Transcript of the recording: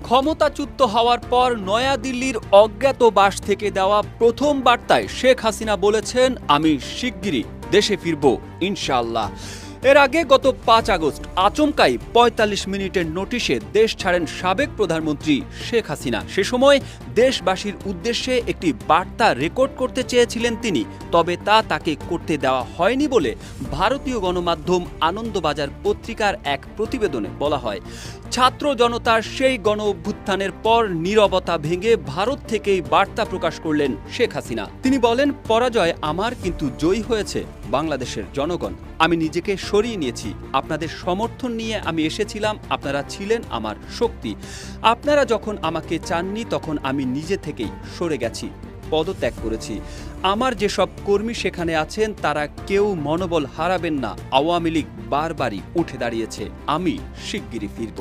ক্ষমতাচ্যুত হওয়ার পর নয়াদিল্লির অজ্ঞাতবাস থেকে দেওয়া প্রথম বার্তায় শেখ হাসিনা বলেছেন, আমি শিগগিরই দেশে ফিরব ইনশাআল্লাহ। এর আগে গত ৫ আগস্ট আচমকাই ৪৫ মিনিটের নোটিশে দেশ ছাড়েন সাবেক প্রধানমন্ত্রী শেখ হাসিনা। সে সময় দেশবাসীর উদ্দেশ্যে একটি বার্তা রেকর্ড করতে চেয়েছিলেন তিনি, তবে তা তাকে করতে দেওয়া হয়নি বলে ভারতীয় গণমাধ্যম আনন্দবাজার পত্রিকার এক প্রতিবেদনে বলা হয়। ছাত্র জনতার সেই গণ অভ্যুত্থানের পর নীরবতা ভেঙে ভারত থেকেই বার্তা প্রকাশ করলেন শেখ হাসিনা। তিনি বলেন, পরাজয় আমার, কিন্তু জয়ী হয়েছে বাংলাদেশের জনগণ। আমি নিজেকে সরিয়ে নিয়েছি, আপনাদের সমর্থন নিয়ে আমি এসেছিলাম, আপনারা ছিলেন আমার শক্তি। আপনারা যখন আমাকে চাননি তখন আমি নিজে থেকেই সরে গেছি, পদত্যাগ করেছি। আমার যেসব কর্মী সেখানে আছেন তারা কেউ মনোবল হারাবেন না। আওয়ামী লীগ বারবারই উঠে দাঁড়িয়েছে, আমি শিগগিরই ফিরব।